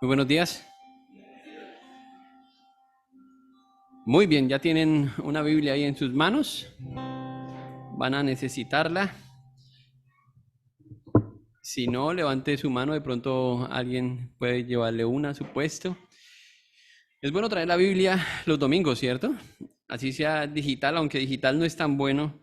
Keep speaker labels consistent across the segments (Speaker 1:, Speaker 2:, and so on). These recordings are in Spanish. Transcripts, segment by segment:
Speaker 1: Muy buenos días. Muy bien, ¿ya tienen una Biblia ahí en sus manos? ¿Van a necesitarla? Si no, levante su mano, de pronto alguien puede llevarle una a su puesto. Es bueno traer la Biblia los domingos, ¿cierto? Así sea digital, aunque digital no es tan bueno,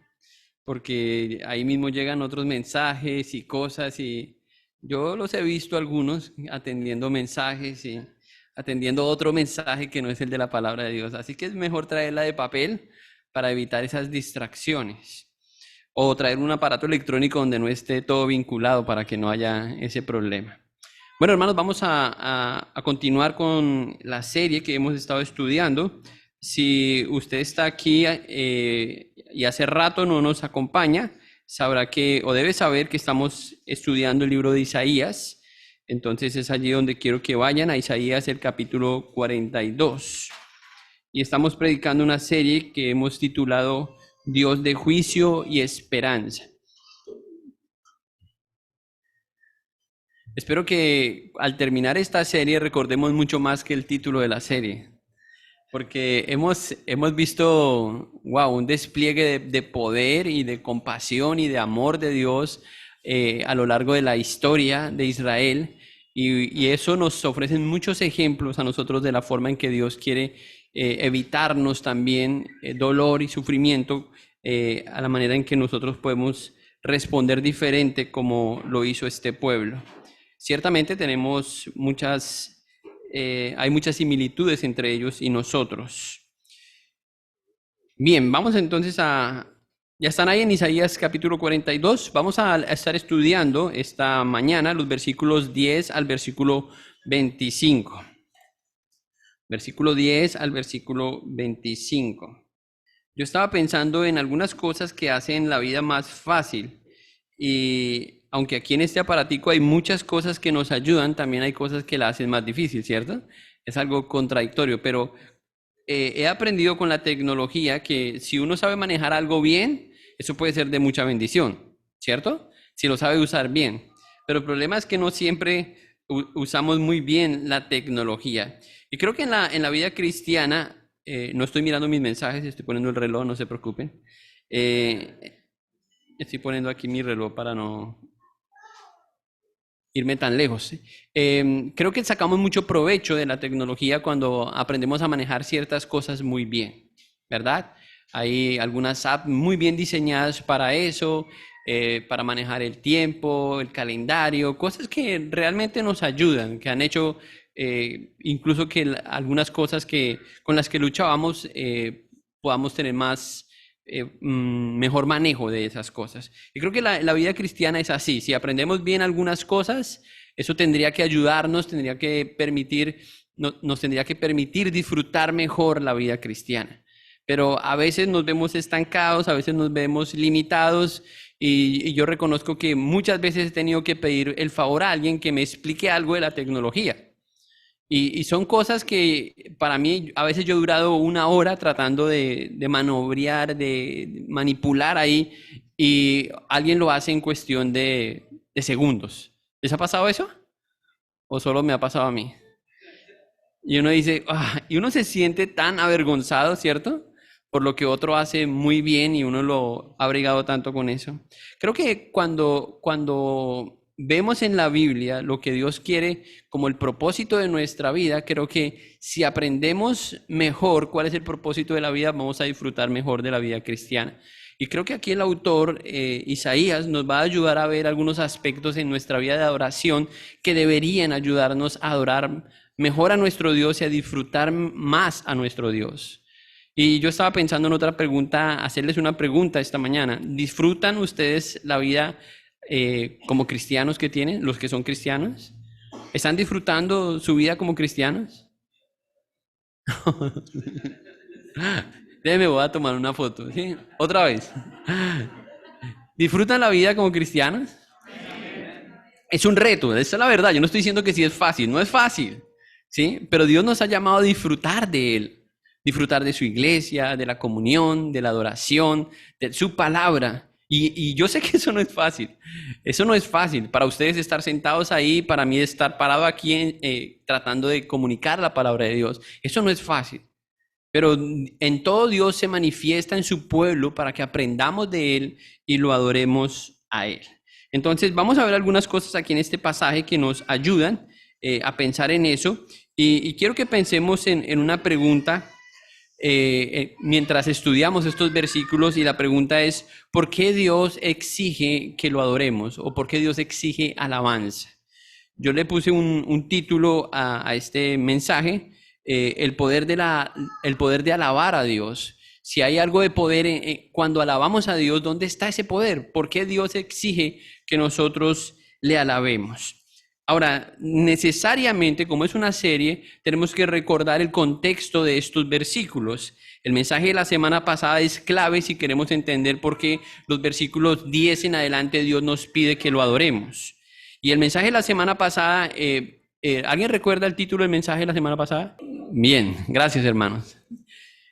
Speaker 1: porque ahí mismo llegan otros mensajes y cosas y yo los he visto algunos atendiendo mensajes y atendiendo otro mensaje que no es el de la palabra de Dios. Así que es mejor traerla de papel para evitar esas distracciones. O traer un aparato electrónico donde no esté todo vinculado para que no haya ese problema. Bueno, hermanos, vamos a continuar con la serie que hemos estado estudiando. Si usted está aquí y hace rato no nos acompaña, sabrá que, o debe saber que estamos estudiando el libro de Isaías. Entonces es allí donde quiero que vayan, a Isaías el capítulo 42. Y estamos predicando una serie que hemos titulado Dios de juicio y esperanza. Espero que al terminar esta serie recordemos mucho más que el título de la serie, porque hemos visto, wow, un despliegue de poder y de compasión y de amor de Dios a lo largo de la historia de Israel, y eso nos ofrece muchos ejemplos a nosotros de la forma en que Dios quiere evitarnos también dolor y sufrimiento, a la manera en que nosotros podemos responder diferente como lo hizo este pueblo. Ciertamente hay muchas similitudes entre ellos y nosotros. Bien, vamos entonces ya están ahí en Isaías capítulo 42. Vamos a estar estudiando esta mañana los versículos 10 al versículo 25. Versículo 10 al versículo 25. Yo estaba pensando en algunas cosas que hacen la vida más fácil, y aunque aquí en este aparatico hay muchas cosas que nos ayudan, también hay cosas que la hacen más difícil, ¿cierto? Es algo contradictorio, pero he aprendido con la tecnología que si uno sabe manejar algo bien, eso puede ser de mucha bendición, ¿cierto? Si lo sabe usar bien. Pero el problema es que no siempre usamos muy bien la tecnología. Y creo que en la vida cristiana, no estoy mirando mis mensajes, estoy poniendo el reloj, no se preocupen. Estoy poniendo aquí mi reloj para no irme tan lejos. Creo que sacamos mucho provecho de la tecnología cuando aprendemos a manejar ciertas cosas muy bien, ¿verdad? Hay algunas apps muy bien diseñadas para eso, para manejar el tiempo, el calendario, cosas que realmente nos ayudan, que han hecho incluso que algunas cosas con las que luchábamos podamos tener mejor manejo de esas cosas. Y creo que la vida cristiana es así. Si aprendemos bien algunas cosas, eso tendría que ayudarnos, nos tendría que permitir disfrutar mejor la vida cristiana. Pero a veces nos vemos estancados, a veces nos vemos limitados, y yo reconozco que muchas veces he tenido que pedir el favor a alguien que me explique algo de la tecnología. Y son cosas que para mí, a veces yo he durado una hora tratando de manobrear, de manipular ahí, y alguien lo hace en cuestión de segundos. ¿Les ha pasado eso? ¿O solo me ha pasado a mí? Y uno dice, y uno se siente tan avergonzado, ¿cierto? Por lo que otro hace muy bien y uno lo ha brigado tanto con eso. Creo que cuando vemos en la Biblia lo que Dios quiere como el propósito de nuestra vida, creo que si aprendemos mejor cuál es el propósito de la vida, vamos a disfrutar mejor de la vida cristiana. Y creo que aquí el autor, Isaías, nos va a ayudar a ver algunos aspectos en nuestra vida de adoración que deberían ayudarnos a adorar mejor a nuestro Dios y a disfrutar más a nuestro Dios. Y yo estaba pensando en otra pregunta, hacerles una pregunta esta mañana. ¿Disfrutan ustedes la vida como cristianos que tienen, los que son cristianos? ¿Están disfrutando su vida como cristianos? Déjenme, voy a tomar una foto, ¿sí? Otra vez. ¿Disfrutan la vida como cristianos? Es un reto, esa es la verdad. Yo no estoy diciendo que sí es fácil, no es fácil, ¿sí? Pero Dios nos ha llamado a disfrutar de Él, disfrutar de su iglesia, de la comunión, de la adoración, de su palabra. Y yo sé que eso no es fácil. Eso no es fácil. Para ustedes estar sentados ahí, para mí estar parado aquí tratando de comunicar la palabra de Dios. Eso no es fácil. Pero en todo Dios se manifiesta en su pueblo para que aprendamos de Él y lo adoremos a Él. Entonces vamos a ver algunas cosas aquí en este pasaje que nos ayudan a pensar en eso. Y quiero que pensemos en una pregunta mientras estudiamos estos versículos, y la pregunta es: ¿por qué Dios exige que lo adoremos? ¿O por qué Dios exige alabanza? Yo le puse un título a este mensaje, el poder de alabar a Dios. Si hay algo de poder cuando alabamos a Dios, ¿dónde está ese poder? ¿Por qué Dios exige que nosotros le alabemos? Ahora, necesariamente, como es una serie, tenemos que recordar el contexto de estos versículos. El mensaje de la semana pasada es clave si queremos entender por qué los versículos 10 en adelante Dios nos pide que lo adoremos. Y el mensaje de la semana pasada, ¿alguien recuerda el título del mensaje de la semana pasada? Bien, gracias hermanos.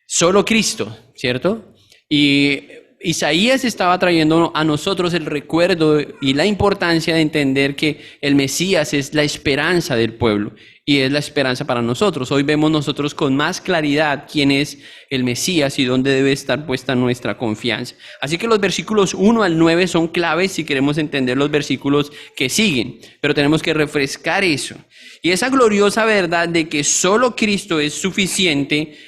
Speaker 1: Solo Cristo, ¿cierto? Y Isaías estaba trayendo a nosotros el recuerdo y la importancia de entender que el Mesías es la esperanza del pueblo y es la esperanza para nosotros. Hoy vemos nosotros con más claridad quién es el Mesías y dónde debe estar puesta nuestra confianza. Así que los versículos 1 al 9 son claves si queremos entender los versículos que siguen, pero tenemos que refrescar eso. Y esa gloriosa verdad de que solo Cristo es suficiente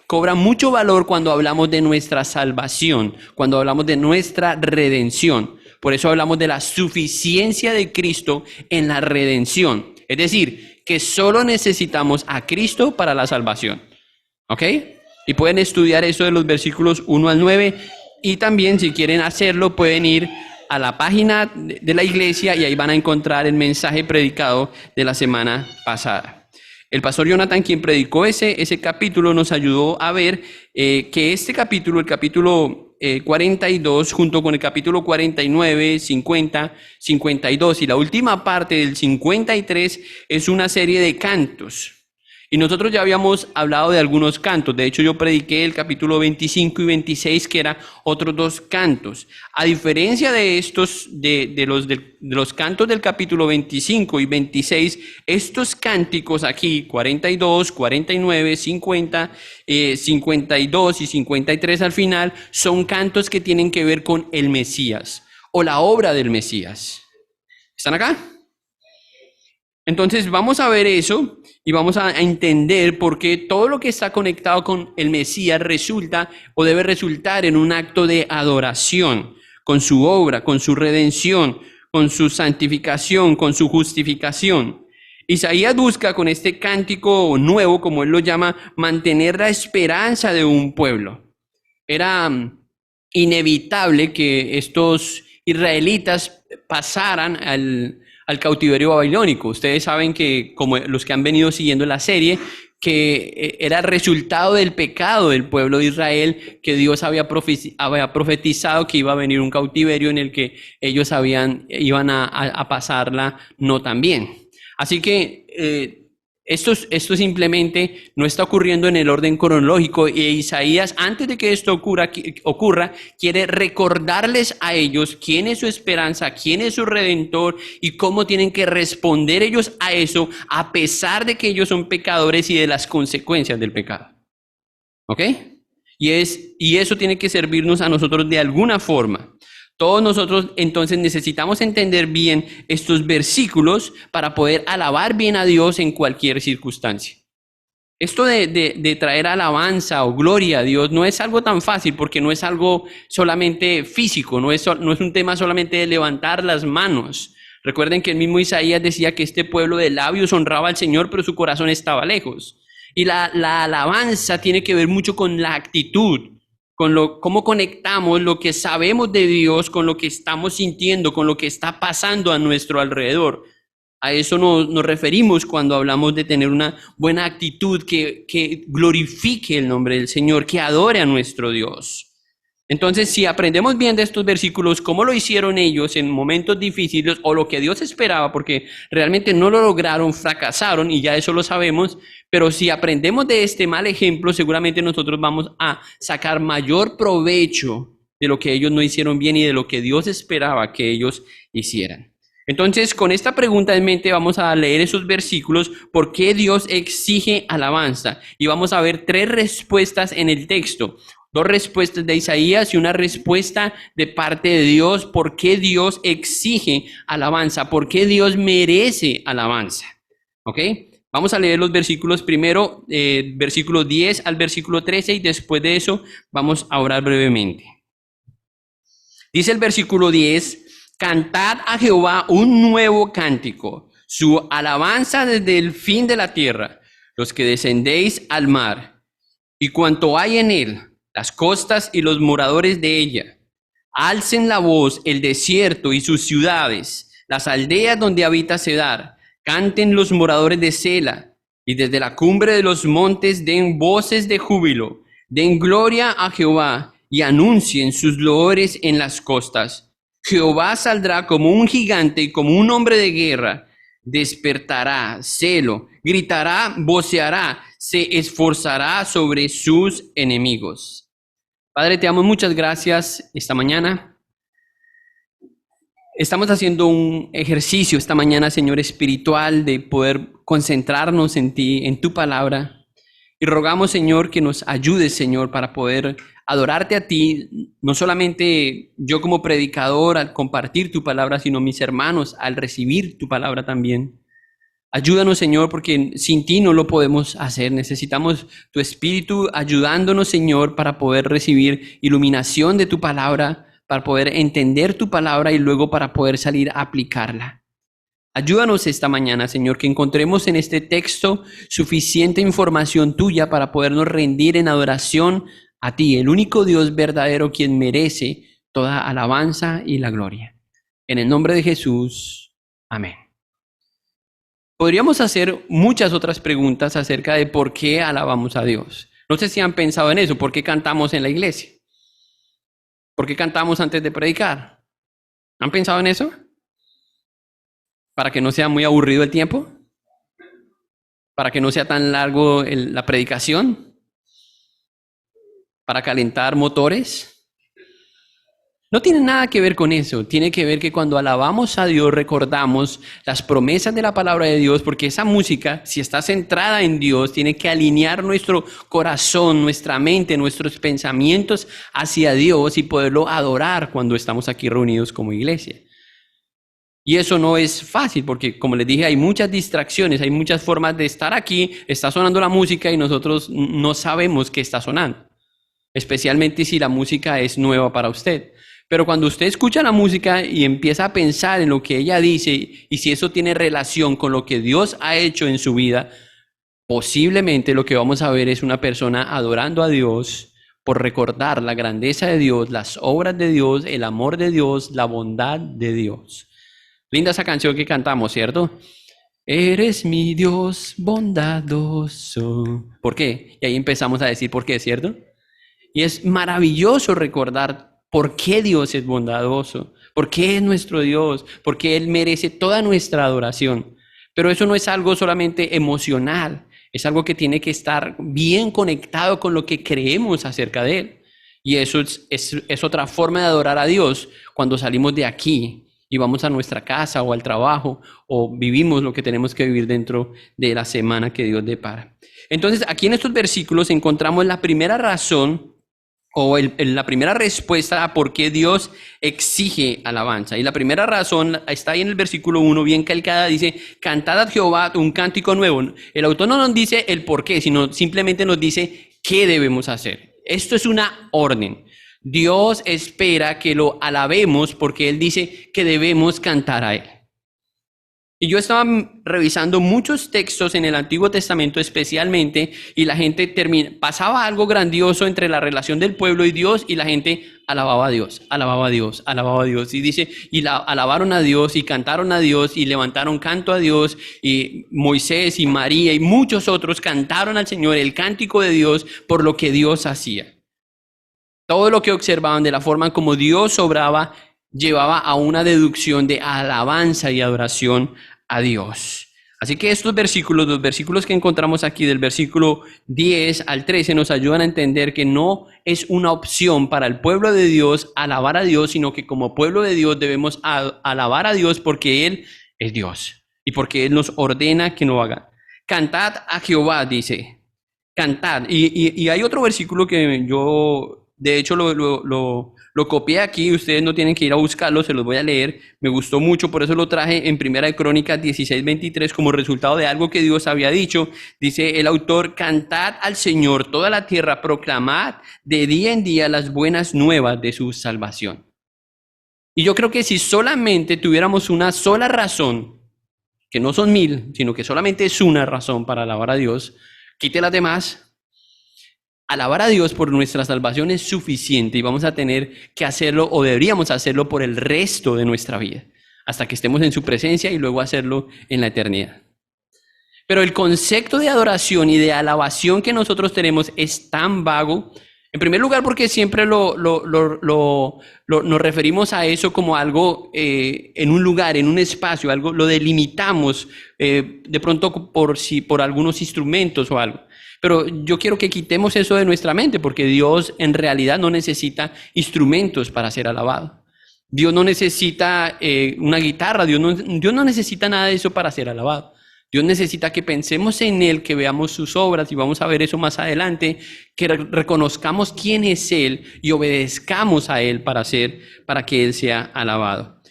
Speaker 1: cobra mucho valor cuando hablamos de nuestra salvación, cuando hablamos de nuestra redención. Por eso hablamos de la suficiencia de Cristo en la redención. Es decir, que solo necesitamos a Cristo para la salvación. ¿Ok? Y pueden estudiar eso de los versículos 1 al 9. Y también, si quieren hacerlo, pueden ir a la página de la iglesia y ahí van a encontrar el mensaje predicado de la semana pasada. El pastor Jonathan, quien predicó ese capítulo, nos ayudó a ver que este capítulo, el capítulo 42, junto con el capítulo 49, 50, 52 y la última parte del 53, es una serie de cantos. Y nosotros ya habíamos hablado de algunos cantos. De hecho, yo prediqué el capítulo 25 y 26, que eran otros dos cantos. A diferencia de estos, de los cantos del capítulo 25 y 26, estos cánticos aquí, 42, 49, 50, 52 y 53 al final, son cantos que tienen que ver con el Mesías o la obra del Mesías. ¿Están acá? Entonces vamos a ver eso y vamos a entender por qué todo lo que está conectado con el Mesías resulta o debe resultar en un acto de adoración, con su obra, con su redención, con su santificación, con su justificación. Isaías busca con este cántico nuevo, como él lo llama, mantener la esperanza de un pueblo. Era inevitable que estos israelitas pasaran al cautiverio babilónico. Ustedes saben que, como los que han venido siguiendo la serie, que era resultado del pecado del pueblo de Israel, que Dios había profetizado que iba a venir un cautiverio en el que ellos iban a pasarla no tan bien. Así que esto simplemente no está ocurriendo en el orden cronológico, y Isaías, antes de que esto ocurra, quiere recordarles a ellos quién es su esperanza, quién es su redentor y cómo tienen que responder ellos a eso, a pesar de que ellos son pecadores y de las consecuencias del pecado. ¿Ok? Y eso tiene que servirnos a nosotros de alguna forma. Todos nosotros entonces necesitamos entender bien estos versículos para poder alabar bien a Dios en cualquier circunstancia. Esto de traer alabanza o gloria a Dios no es algo tan fácil, porque no es algo solamente físico, no es un tema solamente de levantar las manos. Recuerden que el mismo Isaías decía que este pueblo de labios honraba al Señor, pero su corazón estaba lejos. Y la alabanza tiene que ver mucho con la actitud, con cómo conectamos lo que sabemos de Dios con lo que estamos sintiendo, con lo que está pasando a nuestro alrededor. A eso nos referimos cuando hablamos de tener una buena actitud que glorifique el nombre del Señor, que adore a nuestro Dios. Entonces, si aprendemos bien de estos versículos, cómo lo hicieron ellos en momentos difíciles, o lo que Dios esperaba, porque realmente no lo lograron, fracasaron, y ya eso lo sabemos, pero si aprendemos de este mal ejemplo, seguramente nosotros vamos a sacar mayor provecho de lo que ellos no hicieron bien y de lo que Dios esperaba que ellos hicieran. Entonces, con esta pregunta en mente, vamos a leer esos versículos, ¿por qué Dios exige alabanza? Y vamos a ver 3 respuestas en el texto. 2 respuestas de Isaías y una respuesta de parte de Dios, ¿por qué Dios exige alabanza? ¿Por qué Dios merece alabanza? ¿Ok? Vamos a leer los versículos primero, versículo 10 al versículo 13, y después de eso vamos a orar brevemente. Dice el versículo 10, cantad a Jehová un nuevo cántico, su alabanza desde el fin de la tierra, los que descendéis al mar, y cuanto hay en él, las costas y los moradores de ella. Alcen la voz el desierto y sus ciudades, las aldeas donde habita Cedar. Canten los moradores de Sela, y desde la cumbre de los montes den voces de júbilo. Den gloria a Jehová y anuncien sus loores en las costas. Jehová saldrá como un gigante y como un hombre de guerra. Despertará celo, gritará, voceará, se esforzará sobre sus enemigos. Padre, te damos muchas gracias esta mañana. Estamos haciendo un ejercicio esta mañana, Señor, espiritual, de poder concentrarnos en ti, en tu palabra. Y rogamos, Señor, que nos ayudes, Señor, para poder adorarte a ti, no solamente yo como predicador al compartir tu palabra, sino mis hermanos al recibir tu palabra también. Ayúdanos, Señor, porque sin ti no lo podemos hacer. Necesitamos tu Espíritu ayudándonos, Señor, para poder recibir iluminación de tu palabra, para poder entender tu palabra y luego para poder salir a aplicarla. Ayúdanos esta mañana, Señor, que encontremos en este texto suficiente información tuya para podernos rendir en adoración a ti, el único Dios verdadero quien merece toda alabanza y la gloria. En el nombre de Jesús, amén. Podríamos hacer muchas otras preguntas acerca de por qué alabamos a Dios. No sé si han pensado en eso, ¿por qué cantamos en la iglesia? ¿Por qué cantamos antes de predicar? ¿Han pensado en eso? ¿Para que no sea muy aburrido el tiempo? ¿Para que no sea tan largo la predicación? ¿Para calentar motores? No tiene nada que ver con eso, tiene que ver que cuando alabamos a Dios recordamos las promesas de la palabra de Dios, porque esa música, si está centrada en Dios, tiene que alinear nuestro corazón, nuestra mente, nuestros pensamientos hacia Dios y poderlo adorar cuando estamos aquí reunidos como iglesia. Y eso no es fácil porque, como les dije, hay muchas distracciones, hay muchas formas de estar aquí, está sonando la música y nosotros no sabemos qué está sonando, especialmente si la música es nueva para usted. Pero cuando usted escucha la música y empieza a pensar en lo que ella dice y si eso tiene relación con lo que Dios ha hecho en su vida, posiblemente lo que vamos a ver es una persona adorando a Dios por recordar la grandeza de Dios, las obras de Dios, el amor de Dios, la bondad de Dios. Linda esa canción que cantamos, ¿cierto? Eres mi Dios bondadoso. ¿Por qué? Y ahí empezamos a decir por qué, ¿cierto? Y es maravilloso recordar por qué Dios es bondadoso, por qué es nuestro Dios, por qué Él merece toda nuestra adoración. Pero eso no es algo solamente emocional, es algo que tiene que estar bien conectado con lo que creemos acerca de Él. Y eso es otra forma de adorar a Dios cuando salimos de aquí y vamos a nuestra casa o al trabajo o vivimos lo que tenemos que vivir dentro de la semana que Dios depara. Entonces, aquí en estos versículos encontramos la primera razón o la primera respuesta a por qué Dios exige alabanza. Y la primera razón está ahí en el versículo 1, bien calcada, dice, cantad a Jehová un cántico nuevo. El autor no nos dice el por qué, sino simplemente nos dice qué debemos hacer. Esto es una orden. Dios espera que lo alabemos porque Él dice que debemos cantar a Él. Y yo estaba revisando muchos textos en el Antiguo Testamento especialmente, y la gente pasaba algo grandioso entre la relación del pueblo y Dios, y la gente alababa a Dios, alababa a Dios, alababa a Dios. Y dice, alabaron a Dios y cantaron a Dios y levantaron canto a Dios, y Moisés y María y muchos otros cantaron al Señor el cántico de Dios por lo que Dios hacía. Todo lo que observaban de la forma como Dios obraba llevaba a una deducción de alabanza y adoración a Dios. Así que estos versículos, los versículos que encontramos aquí del versículo 10 al 13 nos ayudan a entender que no es una opción para el pueblo de Dios alabar a Dios, sino que como pueblo de Dios debemos alabar a Dios porque Él es Dios y porque Él nos ordena que lo haga. Cantad a Jehová, dice. Cantad. Y hay otro versículo que yo, de hecho, lo copié aquí. Ustedes no tienen que ir a buscarlo, se los voy a leer. Me gustó mucho, por eso lo traje en Primera de Crónicas 16:23 como resultado de algo que Dios había dicho. Dice el autor: cantad al Señor toda la tierra, proclamad de día en día las buenas nuevas de su salvación. Y yo creo que si solamente tuviéramos una sola razón, que no son 1000, sino que solamente es una razón para alabar a Dios, quite las demás. Alabar a Dios por nuestra salvación es suficiente y vamos a tener que hacerlo, o deberíamos hacerlo, por el resto de nuestra vida, hasta que estemos en su presencia y luego hacerlo en la eternidad. Pero el concepto de adoración y de alabación que nosotros tenemos es tan vago. En primer lugar, porque siempre nos referimos a eso como algo en un lugar, en un espacio, algo lo delimitamos de pronto por algunos instrumentos o algo. Pero yo quiero que quitemos eso de nuestra mente, porque Dios en realidad no necesita instrumentos para ser alabado. Dios no necesita una guitarra, Dios no necesita nada de eso para ser alabado. Dios necesita que pensemos en Él, que veamos sus obras, y vamos a ver eso más adelante, que reconozcamos quién es Él y obedezcamos a Él para que Él sea alabado.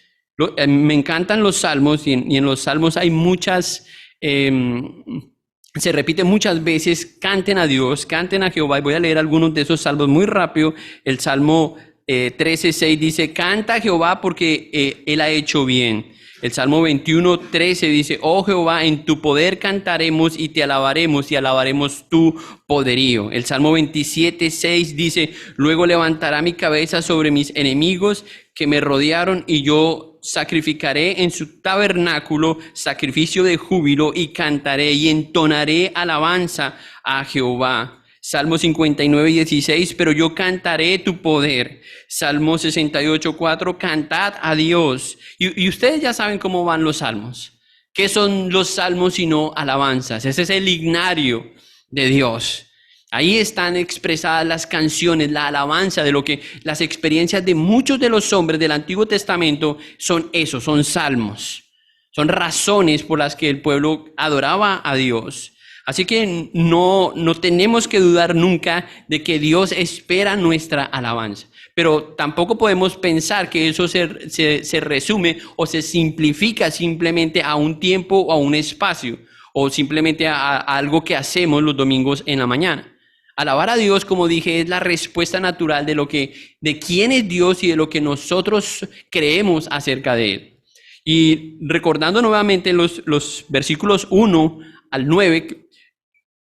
Speaker 1: Me encantan los salmos, y en los salmos hay muchas, se repite muchas veces: canten a Dios, canten a Jehová. Y voy a leer algunos de esos salmos muy rápido. El Salmo 13:6 dice: canta a Jehová porque Él ha hecho bien. El Salmo 21:13 dice: oh Jehová, en tu poder cantaremos y te alabaremos y alabaremos tu poderío. El Salmo 27:6 dice: luego levantará mi cabeza sobre mis enemigos que me rodearon, y yo sacrificaré en su tabernáculo sacrificio de júbilo, y cantaré y entonaré alabanza a Jehová. Salmo 59:16, pero yo cantaré tu poder. Salmo 68:4, cantad a Dios. Y ustedes ya saben cómo van los salmos. ¿Qué son los salmos sino alabanzas? Ese es el himnario de Dios. Ahí están expresadas las canciones, la alabanza de lo que las experiencias de muchos de los hombres del Antiguo Testamento son eso, son salmos. Son razones por las que el pueblo adoraba a Dios. Así que no tenemos que dudar nunca de que Dios espera nuestra alabanza. Pero tampoco podemos pensar que eso se resume o se simplifica simplemente a un tiempo o a un espacio, o simplemente a algo que hacemos los domingos en la mañana. Alabar a Dios, como dije, es la respuesta natural de quién es Dios y de lo que nosotros creemos acerca de Él. Y recordando nuevamente los versículos 1 al 9,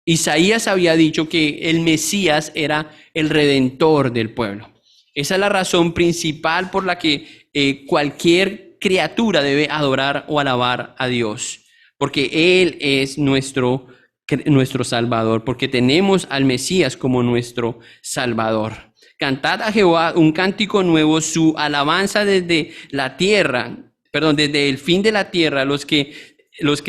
Speaker 1: Isaías había dicho que el Mesías era el redentor del pueblo. Esa es la razón principal por la que cualquier criatura debe adorar o alabar a Dios, porque Él es nuestro Salvador, porque tenemos al Mesías como nuestro Salvador. Cantad a Jehová un cántico nuevo, su alabanza desde el fin de la tierra, los que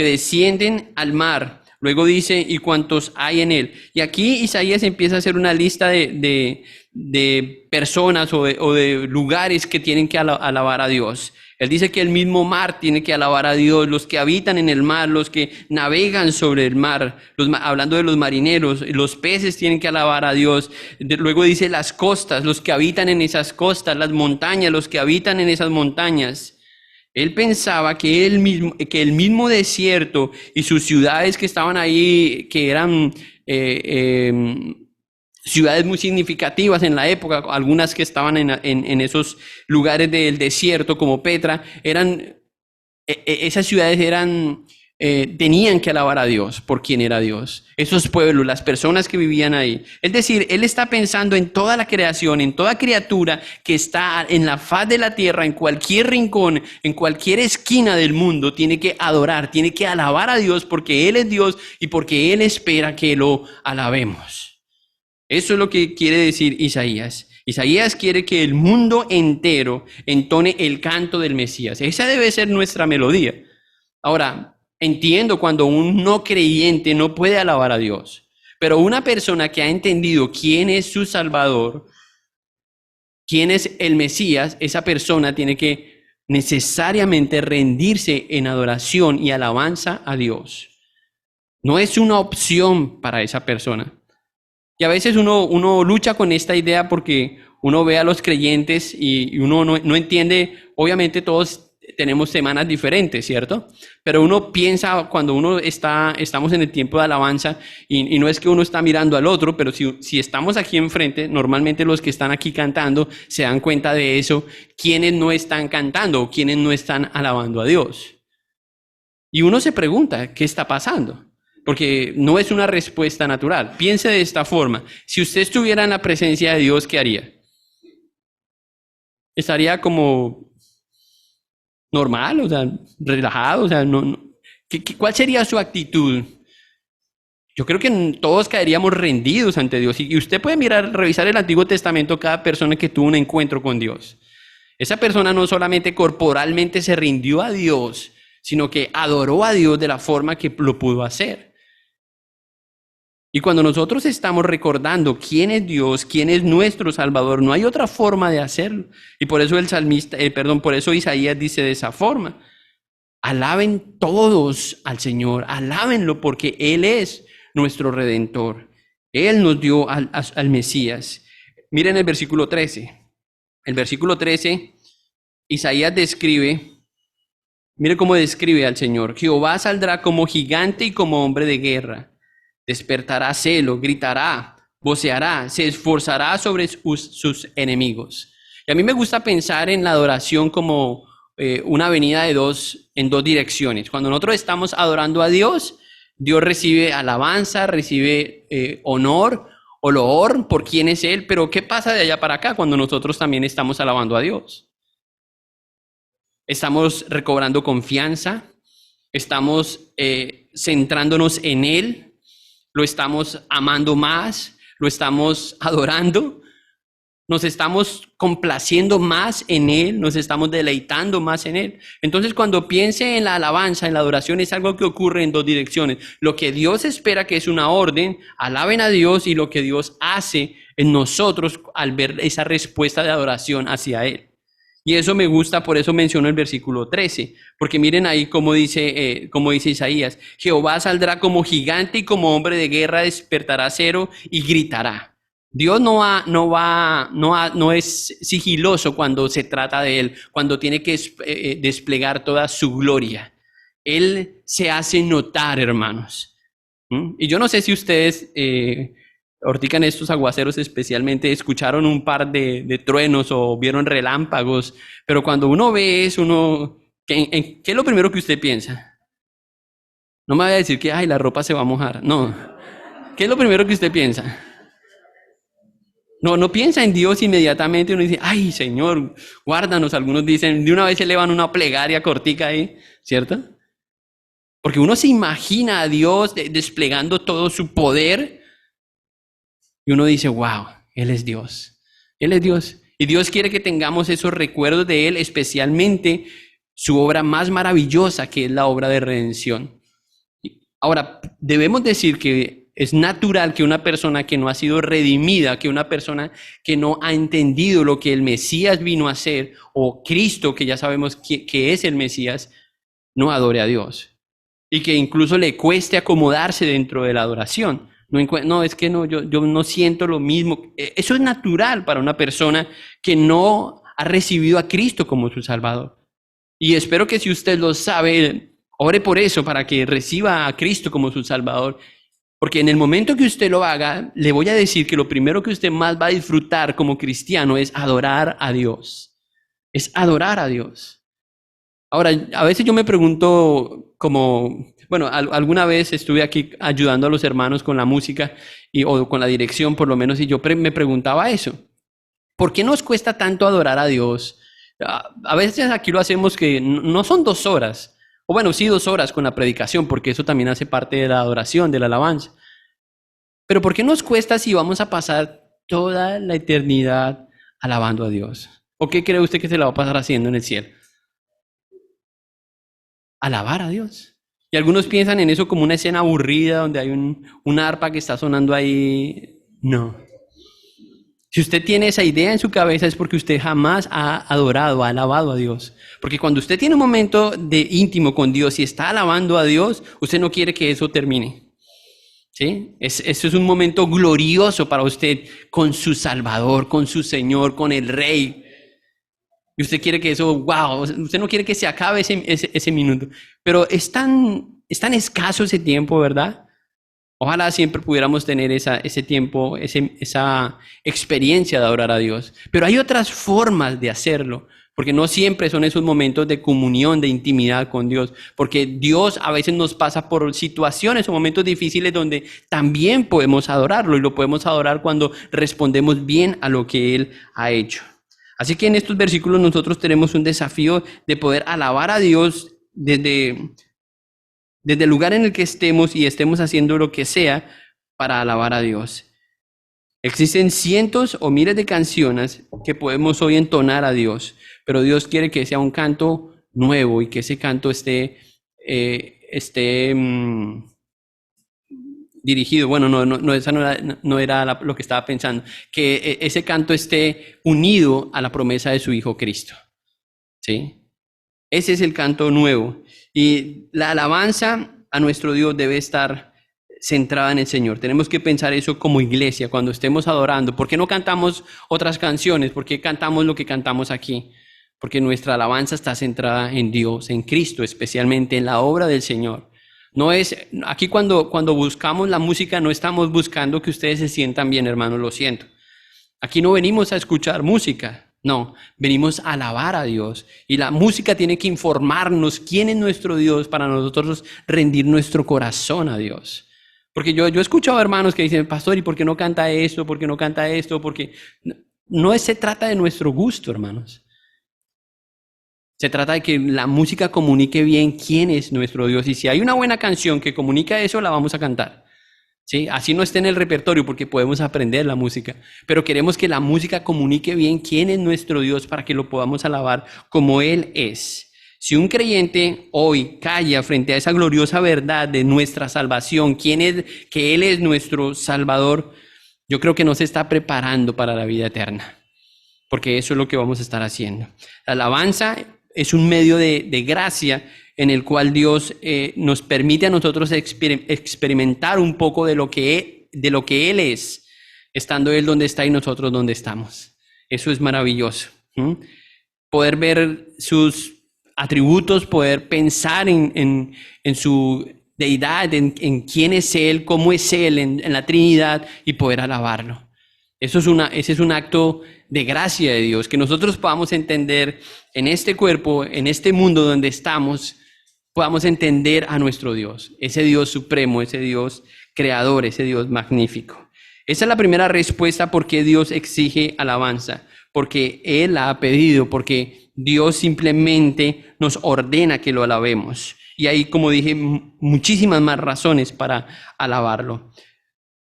Speaker 1: descienden al mar. Luego dice: y cuantos hay en él. Y aquí Isaías empieza a hacer una lista de personas o de lugares que tienen que alabar a Dios. Él dice que el mismo mar tiene que alabar a Dios, los que habitan en el mar, los que navegan sobre el mar, hablando de los marineros, los peces tienen que alabar a Dios. Luego dice las costas, los que habitan en esas costas, las montañas, los que habitan en esas montañas. Él pensaba que el mismo desierto y sus ciudades que estaban ahí, que eran ciudades muy significativas en la época, algunas que estaban en esos lugares del desierto como Petra, esas ciudades tenían que alabar a Dios por quien era Dios. Esos pueblos, las personas que vivían ahí. Es decir, Él está pensando en toda la creación, en toda criatura que está en la faz de la tierra, en cualquier rincón, en cualquier esquina del mundo, tiene que adorar, tiene que alabar a Dios porque Él es Dios y porque Él espera que lo alabemos. Eso es lo que quiere decir Isaías. Isaías quiere que el mundo entero entone el canto del Mesías. Esa debe ser nuestra melodía. Ahora, Entiendo cuando un no creyente no puede alabar a Dios, pero una persona que ha entendido quién es su Salvador, quién es el Mesías, esa persona tiene que necesariamente rendirse en adoración y alabanza a Dios. No es una opción para esa persona. Y a veces uno lucha con esta idea porque uno ve a los creyentes y uno no entiende, obviamente todos tenemos semanas diferentes, ¿cierto? Pero uno piensa cuando estamos en el tiempo de alabanza y no es que uno está mirando al otro, pero si estamos aquí enfrente, normalmente los que están aquí cantando se dan cuenta de eso, quienes no están cantando o quienes no están alabando a Dios. Y uno se pregunta, ¿qué está pasando? Porque no es una respuesta natural. Piense de esta forma. Si usted estuviera en la presencia de Dios, ¿qué haría? Estaría como normal, o sea, relajado, o sea, ¿cuál sería su actitud? Yo creo que todos caeríamos rendidos ante Dios. Y usted puede revisar el Antiguo Testamento, cada persona que tuvo un encuentro con Dios. Esa persona no solamente corporalmente se rindió a Dios, sino que adoró a Dios de la forma que lo pudo hacer. Y cuando nosotros estamos recordando quién es Dios, quién es nuestro Salvador, no hay otra forma de hacerlo. Y por eso por eso Isaías dice de esa forma: alaben todos al Señor, alábenlo porque Él es nuestro Redentor. Él nos dio al Mesías. Miren el versículo 13. El versículo 13, Isaías mire cómo describe al Señor. Jehová saldrá como gigante y como hombre de guerra. Despertará celo, gritará, voceará, se esforzará sobre sus enemigos. Y a mí me gusta pensar en la adoración como una avenida en dos direcciones. Cuando nosotros estamos adorando a Dios, Dios recibe alabanza, recibe honor o loor por quién es Él, pero ¿qué pasa de allá para acá cuando nosotros también estamos alabando a Dios? Estamos recobrando confianza, estamos centrándonos en Él, lo estamos amando más, lo estamos adorando, nos estamos complaciendo más en Él, nos estamos deleitando más en Él. Entonces, cuando piense en la alabanza, en la adoración, es algo que ocurre en dos direcciones. Lo que Dios espera, que es una orden, alaben a Dios, y lo que Dios hace en nosotros al ver esa respuesta de adoración hacia Él. Y eso me gusta, por eso menciono el versículo 13, porque miren ahí cómo dice Isaías: Jehová saldrá como gigante y como hombre de guerra, despertará celo y gritará. Dios no es sigiloso cuando se trata de Él, cuando tiene que desplegar toda su gloria. Él se hace notar, hermanos. Y yo no sé si ustedes ahorita en estos aguaceros especialmente escucharon un par de truenos o vieron relámpagos, pero cuando uno ve eso, ¿qué es lo primero que usted piensa? No me vaya a decir que ay, la ropa se va a mojar. No. ¿Qué es lo primero que usted piensa? No piensa en Dios inmediatamente. Uno dice, ay, Señor, guárdanos. Algunos dicen, de una vez se elevan una plegaria cortica ahí, ¿cierto? Porque uno se imagina a Dios desplegando todo su poder. Y uno dice, wow, Él es Dios. Él es Dios. Y Dios quiere que tengamos esos recuerdos de Él, especialmente su obra más maravillosa, que es la obra de redención. Ahora, debemos decir que es natural que una persona que no ha sido redimida, que una persona que no ha entendido lo que el Mesías vino a hacer, o Cristo, que ya sabemos que es el Mesías, no adore a Dios. Y que incluso le cueste acomodarse dentro de la adoración. Es que yo no siento lo mismo. Eso es natural para una persona que no ha recibido a Cristo como su Salvador. Y espero que si usted lo sabe, ore por eso, para que reciba a Cristo como su Salvador. Porque en el momento que usted lo haga, le voy a decir que lo primero que usted más va a disfrutar como cristiano es adorar a Dios. Es adorar a Dios. Ahora, a veces yo me pregunto alguna vez estuve aquí ayudando a los hermanos con la música o con la dirección por lo menos, y yo me preguntaba eso. ¿Por qué nos cuesta tanto adorar a Dios? A veces aquí lo hacemos que no son 2 horas, o bueno, sí 2 horas con la predicación, porque eso también hace parte de la adoración, de la alabanza. Pero ¿por qué nos cuesta si vamos a pasar toda la eternidad alabando a Dios? ¿O qué cree usted que se la va a pasar haciendo en el cielo? Alabar a Dios. Y algunos piensan en eso como una escena aburrida donde hay una arpa que está sonando ahí. No. Si usted tiene esa idea en su cabeza es porque usted jamás ha adorado, ha alabado a Dios. Porque cuando usted tiene un momento de íntimo con Dios y está alabando a Dios, usted no quiere que eso termine. ¿Sí? Eso es un momento glorioso para usted con su Salvador, con su Señor, con el Rey. Y usted quiere que eso, wow, usted no quiere que se acabe ese minuto. Pero es tan escaso ese tiempo, ¿verdad? Ojalá siempre pudiéramos tener ese tiempo, esa experiencia de adorar a Dios. Pero hay otras formas de hacerlo, porque no siempre son esos momentos de comunión, de intimidad con Dios. Porque Dios a veces nos pasa por situaciones o momentos difíciles donde también podemos adorarlo, y lo podemos adorar cuando respondemos bien a lo que Él ha hecho. Así que en estos versículos nosotros tenemos un desafío de poder alabar a Dios desde el lugar en el que estemos y estemos haciendo lo que sea para alabar a Dios. Existen cientos o miles de canciones que podemos hoy entonar a Dios, pero Dios quiere que sea un canto nuevo y que ese canto esté dirigido. Bueno, no esa no era lo que estaba pensando. Que ese canto esté unido a la promesa de su Hijo Cristo. ¿Sí? Ese es el canto nuevo. Y la alabanza a nuestro Dios debe estar centrada en el Señor. Tenemos que pensar eso como iglesia cuando estemos adorando. ¿Por qué no cantamos otras canciones? ¿Por qué cantamos lo que cantamos aquí? Porque nuestra alabanza está centrada en Dios, en Cristo, especialmente en la obra del Señor. No es, aquí cuando buscamos la música no estamos buscando que ustedes se sientan bien, hermanos, lo siento. Aquí no venimos a escuchar música. No, venimos a alabar a Dios. Y la música tiene que informarnos quién es nuestro Dios para nosotros rendir nuestro corazón a Dios. Porque yo he escuchado hermanos que dicen, pastor, ¿y por qué no canta esto? ¿Por qué no canta esto? Porque no se trata de nuestro gusto, hermanos. Se trata de que la música comunique bien quién es nuestro Dios. Y si hay una buena canción que comunica eso, la vamos a cantar. ¿Sí? Así no esté en el repertorio porque podemos aprender la música, pero queremos que la música comunique bien quién es nuestro Dios para que lo podamos alabar como Él es. Si un creyente hoy calla frente a esa gloriosa verdad de nuestra salvación, que Él es nuestro Salvador, yo creo que no se está preparando para la vida eterna, porque eso es lo que vamos a estar haciendo. La alabanza es un medio de gracia en el cual Dios nos permite a nosotros experimentar un poco de lo que Él es, estando Él donde está y nosotros donde estamos. Eso es maravilloso. Poder ver sus atributos, poder pensar en su deidad, en quién es Él, cómo es Él, en la Trinidad, y poder alabarlo. Ese es un acto de gracia de Dios, que nosotros podamos entender en este cuerpo, en este mundo donde estamos, podamos entender a nuestro Dios, ese Dios supremo, ese Dios creador, ese Dios magnífico. Esa es la primera respuesta por qué Dios exige alabanza, porque Él la ha pedido, porque Dios simplemente nos ordena que lo alabemos. Y hay, como dije, muchísimas más razones para alabarlo.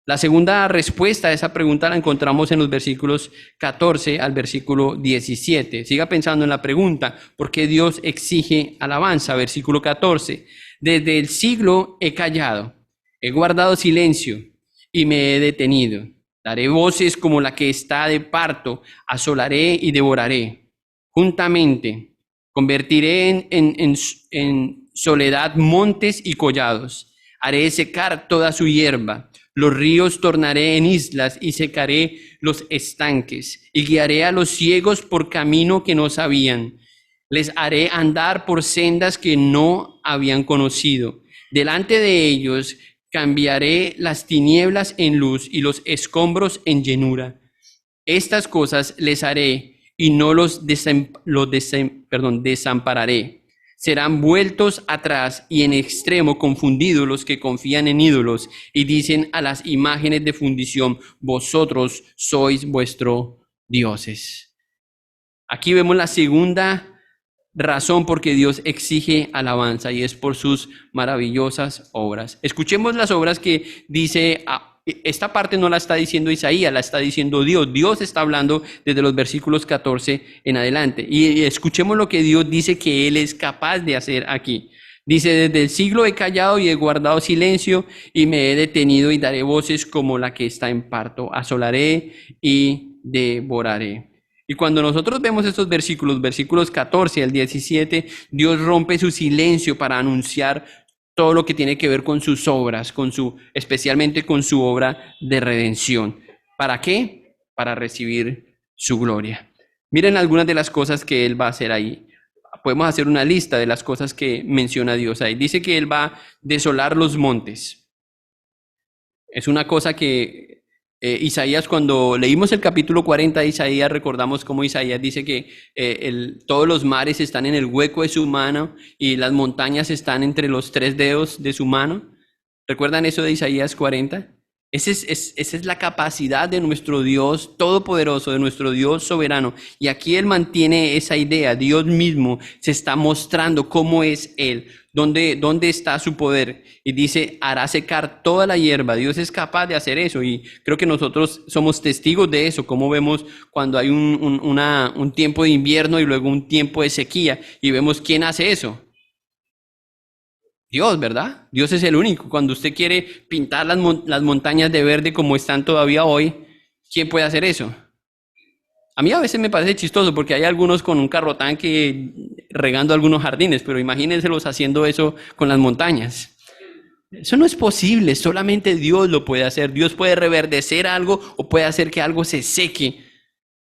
Speaker 1: La segunda respuesta a esa pregunta la encontramos en los versículos 14 al versículo 17. Siga pensando en la pregunta, ¿por qué Dios exige alabanza? Versículo 14. Desde el siglo he callado, he guardado silencio y me he detenido. Daré voces como la que está de parto, asolaré y devoraré. Juntamente convertiré en soledad montes y collados. Haré secar toda su hierba. Los ríos tornaré en islas y secaré los estanques, y guiaré a los ciegos por camino que no sabían. Les haré andar por sendas que no habían conocido. Delante de ellos cambiaré las tinieblas en luz y los escombros en llenura. Estas cosas les haré y no los desampararé. Serán vueltos atrás y en extremo confundidos los que confían en ídolos y dicen a las imágenes de fundición, vosotros sois vuestros dioses. Aquí vemos la segunda razón por que Dios exige alabanza, y es por sus maravillosas obras. Escuchemos las obras que dice, esta parte no la está diciendo Isaías, la está diciendo Dios. Dios está hablando desde los versículos 14 en adelante. Y escuchemos lo que Dios dice que Él es capaz de hacer aquí. Dice, desde el siglo he callado y he guardado silencio y me he detenido y daré voces como la que está en parto. Asolaré y devoraré. Y cuando nosotros vemos estos versículos, versículos 14 al 17, Dios rompe su silencio para anunciar todo lo que tiene que ver con sus obras, especialmente con su obra de redención. ¿Para qué? Para recibir su gloria. Miren algunas de las cosas que Él va a hacer ahí. Podemos hacer una lista de las cosas que menciona Dios ahí. Dice que Él va a desolar los montes. Es una cosa que Isaías, cuando leímos el capítulo 40 de Isaías, recordamos cómo Isaías dice que todos los mares están en el hueco de su mano y las montañas están entre los tres dedos de su mano. ¿Recuerdan eso de Isaías 40? Esa es la capacidad de nuestro Dios todopoderoso, de nuestro Dios soberano. Y aquí Él mantiene esa idea. Dios mismo se está mostrando cómo es Él, dónde está su poder. Y dice, hará secar toda la hierba. Dios es capaz de hacer eso. Y creo que nosotros somos testigos de eso. Como vemos cuando hay un tiempo de invierno y luego un tiempo de sequía. Y vemos quién hace eso. Dios, ¿verdad? Dios es el único. Cuando usted quiere pintar las montañas de verde como están todavía hoy, ¿quién puede hacer eso? A mí a veces me parece chistoso porque hay algunos con un carro tanque regando algunos jardines, pero imagínenselos haciendo eso con las montañas. Eso no es posible, solamente Dios lo puede hacer. Dios puede reverdecer algo o puede hacer que algo se seque.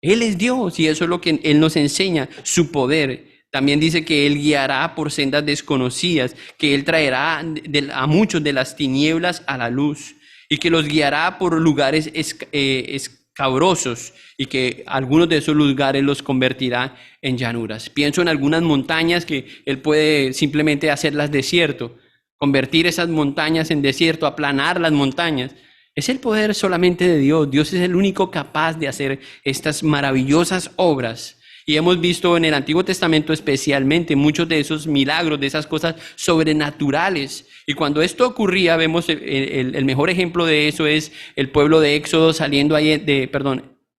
Speaker 1: Él es Dios y eso es lo que Él nos enseña, su poder. También dice que Él guiará por sendas desconocidas, que Él traerá a muchos de las tinieblas a la luz y que los guiará por lugares escabrosos y que algunos de esos lugares los convertirá en llanuras. Pienso en algunas montañas que Él puede simplemente hacerlas desierto, convertir esas montañas en desierto, aplanar las montañas. Es el poder solamente de Dios. Dios es el único capaz de hacer estas maravillosas obras. Y hemos visto en el Antiguo Testamento especialmente muchos de esos milagros, de esas cosas sobrenaturales. Y cuando esto ocurría, vemos el mejor ejemplo de eso es el pueblo de Éxodo saliendo ahí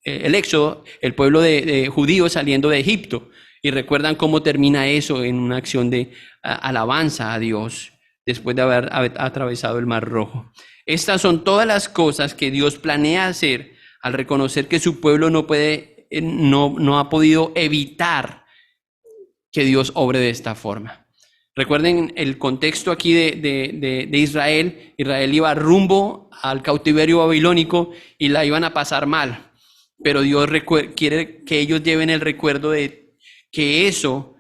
Speaker 1: el Éxodo, el pueblo de judíos saliendo de Egipto. Y recuerdan cómo termina eso en una acción de alabanza a Dios después de haber atravesado el Mar Rojo. Estas son todas las cosas que Dios planea hacer al reconocer que su pueblo no ha podido evitar que Dios obre de esta forma. Recuerden el contexto aquí de Israel. Israel iba rumbo al cautiverio babilónico y la iban a pasar mal. Pero Dios quiere que ellos lleven el recuerdo de que eso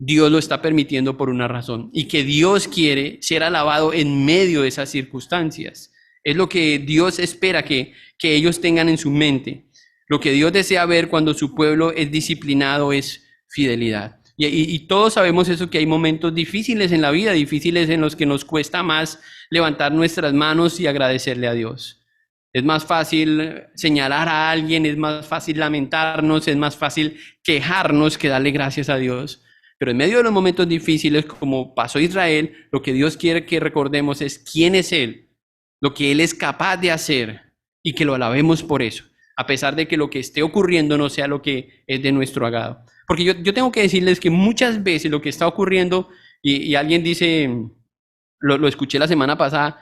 Speaker 1: Dios lo está permitiendo por una razón y que Dios quiere ser alabado en medio de esas circunstancias. Es lo que Dios espera que ellos tengan en su mente. Lo que Dios desea ver cuando su pueblo es disciplinado es fidelidad. Y todos sabemos eso, que hay momentos difíciles en la vida, difíciles en los que nos cuesta más levantar nuestras manos y agradecerle a Dios. Es más fácil señalar a alguien, es más fácil lamentarnos, es más fácil quejarnos que darle gracias a Dios. Pero en medio de los momentos difíciles, como pasó Israel, lo que Dios quiere que recordemos es quién es Él, lo que Él es capaz de hacer y que lo alabemos por eso, a pesar de que lo que esté ocurriendo no sea lo que es de nuestro agrado. Porque yo tengo que decirles que muchas veces lo que está ocurriendo, y alguien dice, lo escuché la semana pasada,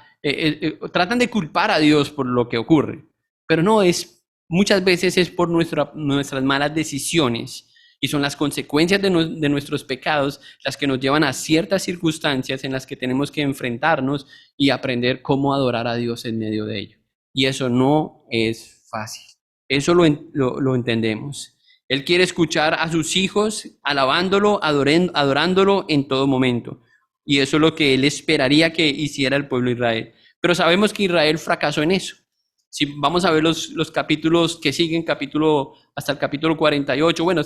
Speaker 1: tratan de culpar a Dios por lo que ocurre, pero no es, muchas veces es por nuestras malas decisiones. Y son las consecuencias de nuestros pecados las que nos llevan a ciertas circunstancias en las que tenemos que enfrentarnos y aprender cómo adorar a Dios en medio de ello. Y eso no es fácil. Eso lo entendemos. Él quiere escuchar a sus hijos alabándolo, adorándolo en todo momento. Y eso es lo que Él esperaría que hiciera el pueblo de Israel. Pero sabemos que Israel fracasó en eso. Si vamos a ver los capítulos que siguen, hasta el capítulo 48, bueno,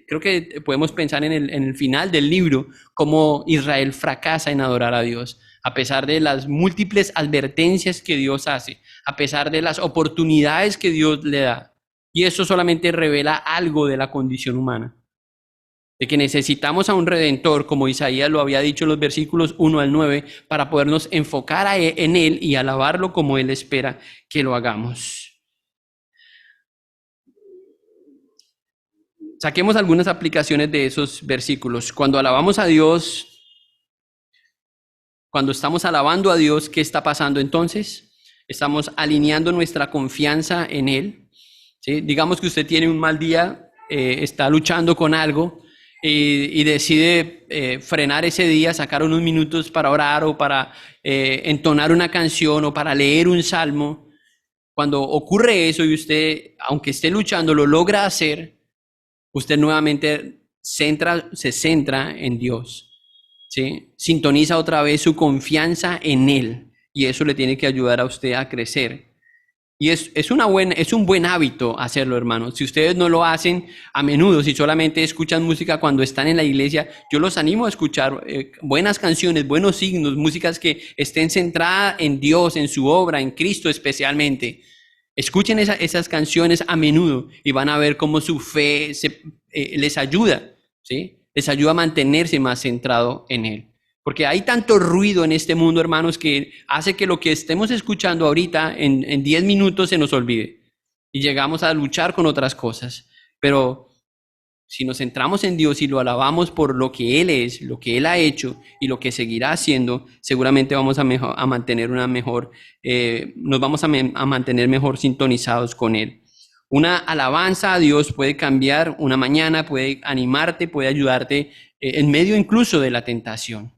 Speaker 1: creo que podemos pensar en el final del libro, cómo Israel fracasa en adorar a Dios, a pesar de las múltiples advertencias que Dios hace, a pesar de las oportunidades que Dios le da. Y eso solamente revela algo de la condición humana, de que necesitamos a un redentor, como Isaías lo había dicho en los versículos 1 al 9, para podernos enfocar en Él y alabarlo como Él espera que lo hagamos. Saquemos algunas aplicaciones de esos versículos. Cuando alabamos a Dios, Cuando estamos alabando a Dios, ¿qué está pasando entonces? Estamos alineando nuestra confianza en Él. ¿Sí? Digamos que usted tiene un mal día, está luchando con algo y decide frenar ese día, sacar unos minutos para orar o para entonar una canción o para leer un salmo. Cuando ocurre eso y usted, aunque esté luchando, lo logra hacer, usted nuevamente se centra en Dios. ¿Sí? Sintoniza otra vez su confianza en Él y eso le tiene que ayudar a usted a crecer. Y es un buen hábito hacerlo, hermanos. Si ustedes no lo hacen a menudo, si solamente escuchan música cuando están en la iglesia, yo los animo a escuchar buenas canciones, buenos signos, músicas que estén centradas en Dios, en su obra, en Cristo especialmente. Escuchen esas canciones a menudo y van a ver cómo su fe les ayuda, ¿sí? Les ayuda a mantenerse más centrado en Él. Porque hay tanto ruido en este mundo, hermanos, que hace que lo que estemos escuchando ahorita en 10 minutos se nos olvide. Y llegamos a luchar con otras cosas. Pero si nos centramos en Dios y lo alabamos por lo que Él es, lo que Él ha hecho y lo que seguirá haciendo, seguramente vamos a mantener nos vamos a mantener mejor sintonizados con Él. Una alabanza a Dios puede cambiar una mañana, puede animarte, puede ayudarte en medio incluso de la tentación.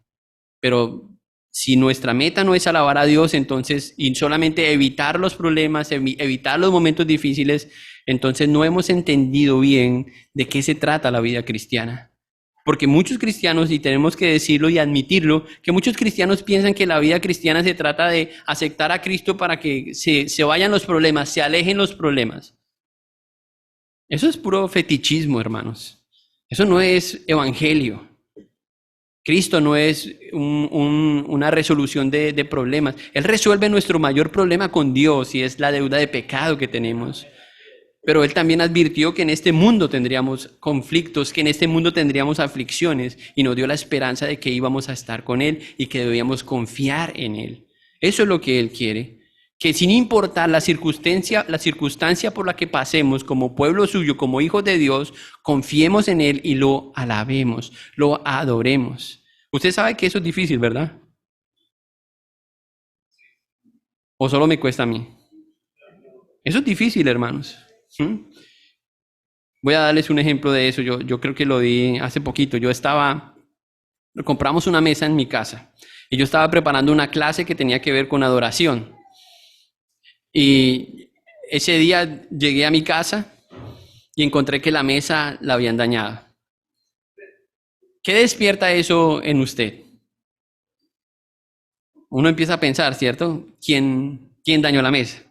Speaker 1: Pero si nuestra meta no es alabar a Dios, entonces, y solamente evitar los problemas, evitar los momentos difíciles, entonces no hemos entendido bien de qué se trata la vida cristiana. Porque muchos cristianos, y tenemos que decirlo y admitirlo, que muchos cristianos piensan que la vida cristiana se trata de aceptar a Cristo para que se vayan los problemas, se alejen los problemas. Eso es puro fetichismo, hermanos. Eso no es evangelio. Cristo no es una resolución de problemas. Él resuelve nuestro mayor problema con Dios y es la deuda de pecado que tenemos. Pero Él también advirtió que en este mundo tendríamos conflictos, que en este mundo tendríamos aflicciones y nos dio la esperanza de que íbamos a estar con Él y que debíamos confiar en Él. Eso es lo que Él quiere. Que sin importar la circunstancia por la que pasemos como pueblo suyo, como hijos de Dios, confiemos en Él y lo alabemos, lo adoremos. Usted sabe que eso es difícil, ¿verdad? ¿O solo me cuesta a mí? Eso es difícil, hermanos. Voy a darles un ejemplo de eso. Yo creo que lo di hace poquito. Compramos una mesa en mi casa y yo estaba preparando una clase que tenía que ver con adoración. Y ese día llegué a mi casa y encontré que la mesa la habían dañado. ¿Qué despierta eso en usted? Uno empieza a pensar, ¿cierto? ¿Quién dañó la mesa?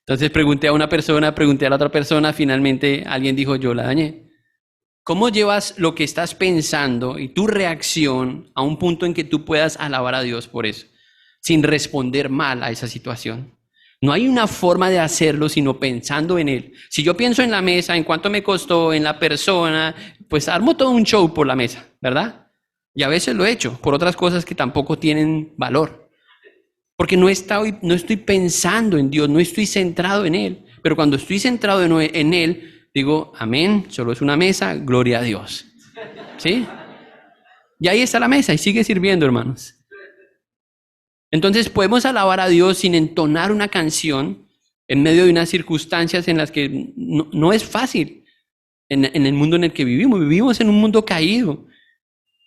Speaker 1: Entonces pregunté a una persona, pregunté a la otra persona, finalmente alguien dijo, yo la dañé. ¿Cómo llevas lo que estás pensando y tu reacción a un punto en que tú puedas alabar a Dios por eso, sin responder mal a esa situación? No hay una forma de hacerlo sino pensando en Él. Si yo pienso en la mesa, en cuánto me costó, en la persona, pues armo todo un show por la mesa, ¿verdad? Y a veces lo he hecho por otras cosas que tampoco tienen valor. Porque no estoy pensando en Dios, no estoy centrado en Él. Pero cuando estoy centrado en Él, digo, amén, solo es una mesa, gloria a Dios. ¿Sí? Y ahí está la mesa y sigue sirviendo, hermanos. Entonces podemos alabar a Dios sin entonar una canción en medio de unas circunstancias en las que no es fácil en el mundo en el que vivimos. Vivimos en un mundo caído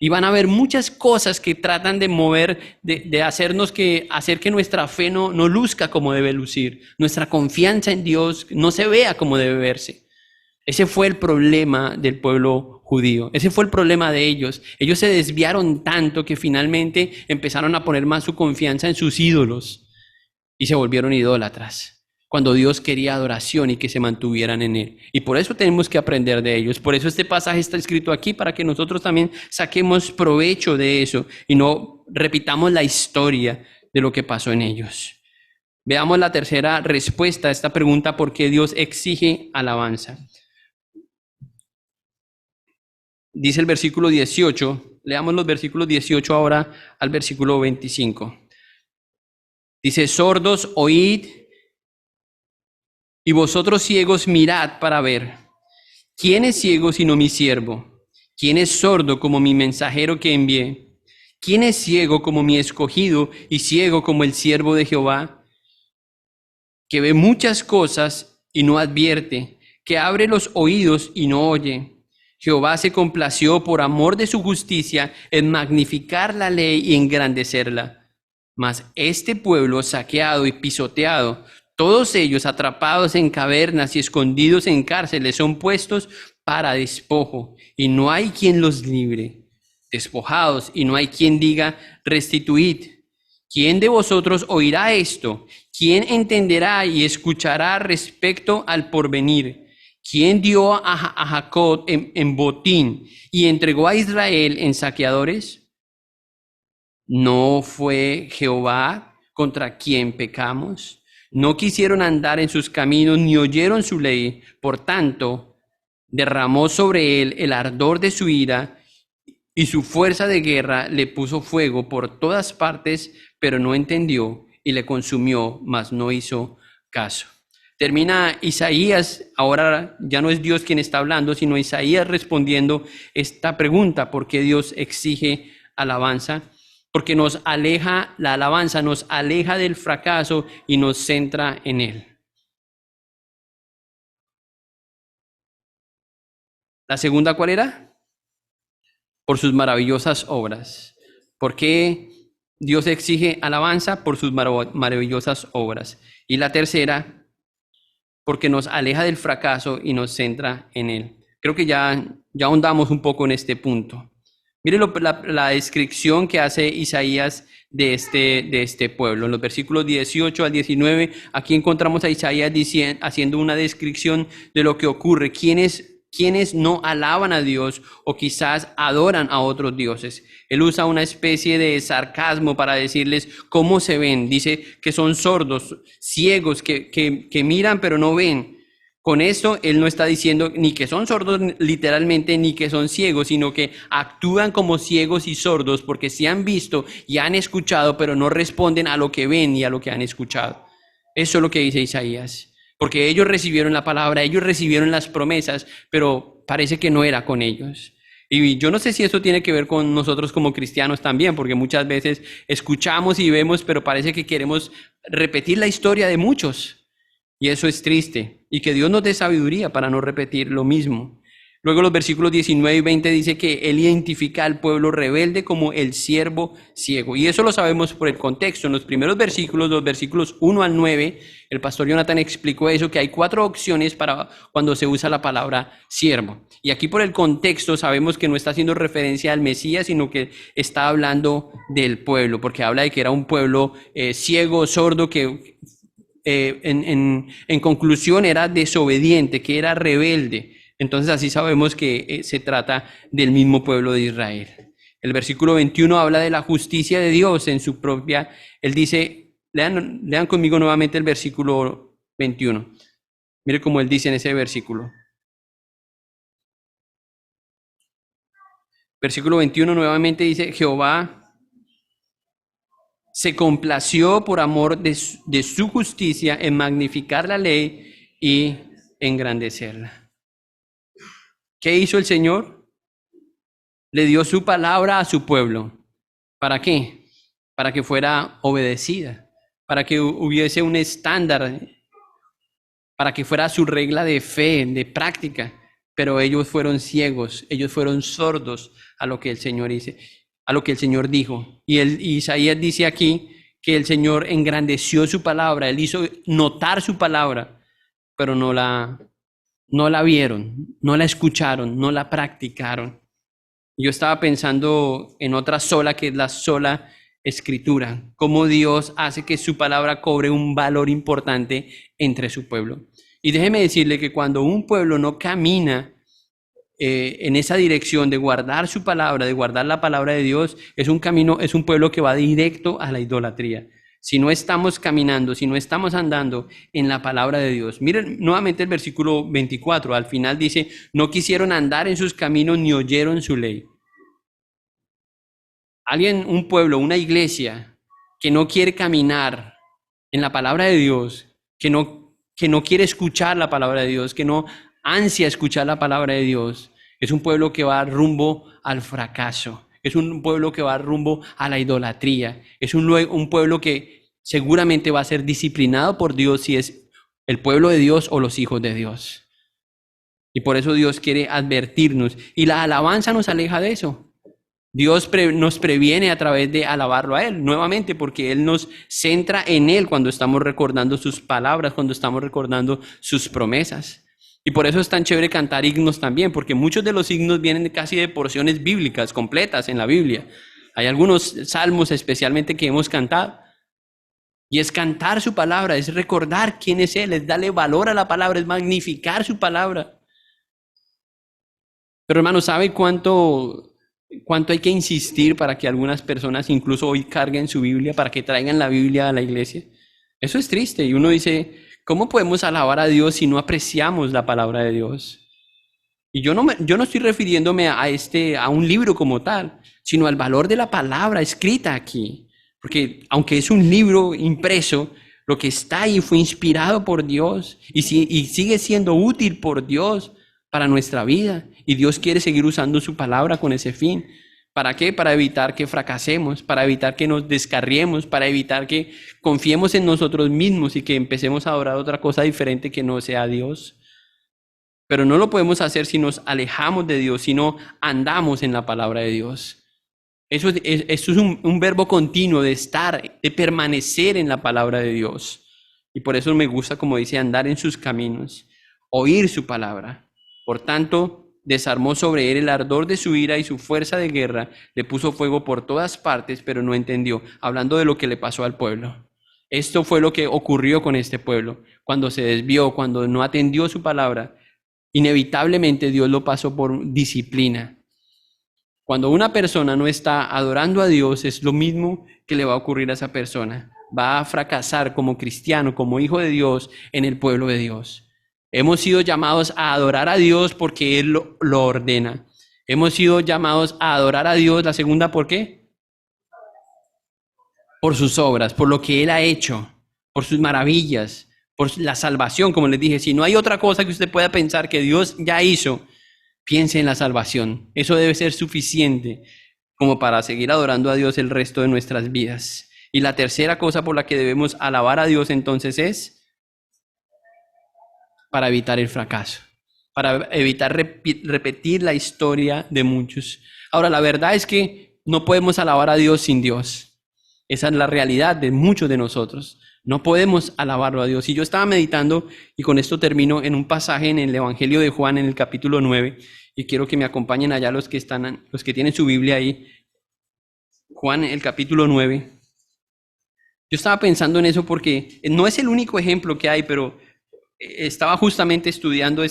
Speaker 1: y van a haber muchas cosas que tratan de mover, de hacer que nuestra fe no luzca como debe lucir, nuestra confianza en Dios no se vea como debe verse. Ese fue el problema del pueblo judío. Ese fue el problema de ellos. Ellos se desviaron tanto que finalmente empezaron a poner más su confianza en sus ídolos y se volvieron idólatras, cuando Dios quería adoración y que se mantuvieran en Él. Y por eso tenemos que aprender de ellos. Por eso este pasaje está escrito aquí, para que nosotros también saquemos provecho de eso y no repitamos la historia de lo que pasó en ellos. Veamos la tercera respuesta a esta pregunta: ¿por qué Dios exige alabanza? Dice el versículo 18, leamos los versículos 18 ahora al versículo 25. Dice, sordos, oíd, y vosotros ciegos mirad para ver. ¿Quién es ciego sino mi siervo? ¿Quién es sordo como mi mensajero que envié? ¿Quién es ciego como mi escogido y ciego como el siervo de Jehová, que ve muchas cosas y no advierte, que abre los oídos y no oye? Jehová se complació por amor de su justicia en magnificar la ley y engrandecerla. Mas este pueblo saqueado y pisoteado, todos ellos atrapados en cavernas y escondidos en cárceles, son puestos para despojo, y no hay quien los libre. Despojados, y no hay quien diga, restituid. ¿Quién de vosotros oirá esto? ¿Quién entenderá y escuchará respecto al porvenir? ¿Quién dio a Jacob en botín y entregó a Israel en saqueadores? ¿No fue Jehová contra quien pecamos? No quisieron andar en sus caminos ni oyeron su ley. Por tanto, derramó sobre él el ardor de su ira y su fuerza de guerra le puso fuego por todas partes, pero no entendió y le consumió, mas no hizo caso. Termina Isaías, ahora ya no es Dios quien está hablando, sino Isaías respondiendo esta pregunta: ¿por qué Dios exige alabanza? Porque nos aleja, la alabanza nos aleja del fracaso y nos centra en él. ¿La segunda cuál era? Por sus maravillosas obras. ¿Por qué Dios exige alabanza? Por sus maravillosas obras. Y la tercera, porque nos aleja del fracaso y nos centra en él. Creo que ya ahondamos un poco en este punto. Miren la descripción que hace Isaías de este pueblo. En los versículos 18 al 19, aquí encontramos a Isaías haciendo una descripción de lo que ocurre. Quienes no alaban a Dios o quizás adoran a otros dioses. Él usa una especie de sarcasmo para decirles cómo se ven. Dice que son sordos, ciegos, que miran pero no ven. Con esto él no está diciendo ni que son sordos literalmente ni que son ciegos, sino que actúan como ciegos y sordos porque sí han visto y han escuchado, pero no responden a lo que ven y a lo que han escuchado. Eso es lo que dice Isaías. Porque ellos recibieron la palabra, ellos recibieron las promesas, pero parece que no era con ellos. Y yo no sé si eso tiene que ver con nosotros como cristianos también, porque muchas veces escuchamos y vemos, pero parece que queremos repetir la historia de muchos. Y eso es triste. Y que Dios nos dé sabiduría para no repetir lo mismo. Luego los versículos 19 y 20 dice que él identifica al pueblo rebelde como el siervo ciego. Y eso lo sabemos por el contexto. En los primeros versículos, los versículos 1 al 9, el pastor Jonathan explicó eso, que hay 4 opciones para cuando se usa la palabra siervo. Y aquí por el contexto sabemos que no está haciendo referencia al Mesías, sino que está hablando del pueblo, porque habla de que era un pueblo ciego, sordo, que en conclusión era desobediente, que era rebelde. Entonces así sabemos que se trata del mismo pueblo de Israel. El versículo 21 habla de la justicia de Dios en su propia. Él dice, lean conmigo nuevamente el versículo 21. Mire cómo él dice en ese versículo. Versículo 21 nuevamente dice, Jehová se complació por amor de su justicia en magnificar la ley y engrandecerla. ¿Qué hizo el Señor? Le dio su palabra a su pueblo. ¿Para qué? Para que fuera obedecida, para que hubiese un estándar, para que fuera su regla de fe, de práctica. Pero ellos fueron ciegos, ellos fueron sordos a lo que el Señor dice, a lo que el Señor dijo. Y Isaías dice aquí que el Señor engrandeció su palabra, él hizo notar su palabra, pero no la vieron, no la escucharon, no la practicaron. Yo estaba pensando en otra sola, que es la sola escritura, cómo Dios hace que su palabra cobre un valor importante entre su pueblo. Y déjeme decirle que cuando un pueblo no camina en esa dirección de guardar su palabra, de guardar la palabra de Dios, es un pueblo que va directo a la idolatría. Si no estamos caminando, si no estamos andando en la palabra de Dios. Miren nuevamente el versículo 24, al final dice, no quisieron andar en sus caminos ni oyeron su ley. Un pueblo, una iglesia que no quiere caminar en la palabra de Dios, que no quiere escuchar la palabra de Dios, que no ansia escuchar la palabra de Dios, es un pueblo que va rumbo al fracaso, Es un pueblo que va rumbo a la idolatría. Es un pueblo que seguramente va a ser disciplinado por Dios si es el pueblo de Dios o los hijos de Dios. Y por eso Dios quiere advertirnos. Y la alabanza nos aleja de eso. Dios nos previene a través de alabarlo a Él, nuevamente, porque Él nos centra en Él cuando estamos recordando sus palabras, cuando estamos recordando sus promesas. Y por eso es tan chévere cantar himnos también, porque muchos de los himnos vienen casi de porciones bíblicas completas en la Biblia. Hay algunos salmos especialmente que hemos cantado. Y es cantar su palabra, es recordar quién es Él, es darle valor a la palabra, es magnificar su palabra. Pero hermano, ¿sabe cuánto hay que insistir para que algunas personas incluso hoy carguen su Biblia, para que traigan la Biblia a la iglesia? Eso es triste. Y uno dice, ¿cómo podemos alabar a Dios si no apreciamos la palabra de Dios? Y yo no estoy refiriéndome a un libro como tal, sino al valor de la palabra escrita aquí. Porque aunque es un libro impreso, lo que está ahí fue inspirado por Dios y sigue siendo útil por Dios para nuestra vida. Y Dios quiere seguir usando su palabra con ese fin. ¿Para qué? Para evitar que fracasemos, para evitar que nos descarriemos, para evitar que confiemos en nosotros mismos y que empecemos a adorar otra cosa diferente que no sea Dios. Pero no lo podemos hacer si nos alejamos de Dios, si no andamos en la palabra de Dios. Eso es un verbo continuo de estar, de permanecer en la palabra de Dios. Y por eso me gusta, como dice, andar en sus caminos, oír su palabra. Por tanto, desarmó sobre él el ardor de su ira y su fuerza de guerra, le puso fuego por todas partes, pero no entendió, hablando de lo que le pasó al pueblo. Esto fue lo que ocurrió con este pueblo, cuando se desvió, cuando no atendió su palabra. Inevitablemente Dios lo pasó por disciplina. Cuando una persona no está adorando a Dios, es lo mismo que le va a ocurrir a esa persona. Va a fracasar como cristiano, como hijo de Dios en el pueblo de Dios. Hemos sido llamados a adorar a Dios porque Él lo ordena. Hemos sido llamados a adorar a Dios, la segunda, ¿por qué? Por sus obras, por lo que Él ha hecho, por sus maravillas, por la salvación, como les dije. Si no hay otra cosa que usted pueda pensar que Dios ya hizo, piense en la salvación. Eso debe ser suficiente como para seguir adorando a Dios el resto de nuestras vidas. Y la tercera cosa por la que debemos alabar a Dios entonces es para evitar el fracaso, para evitar repetir la historia de muchos. Ahora, la verdad es que no podemos alabar a Dios sin Dios. Esa es la realidad de muchos de nosotros. No podemos alabarlo a Dios. Y yo estaba meditando, y con esto termino, en un pasaje en el Evangelio de Juan, en el capítulo 9, y quiero que me acompañen allá los que tienen su Biblia ahí. Juan, el capítulo 9. Yo estaba pensando en eso porque no es el único ejemplo que hay, pero estaba justamente estudiando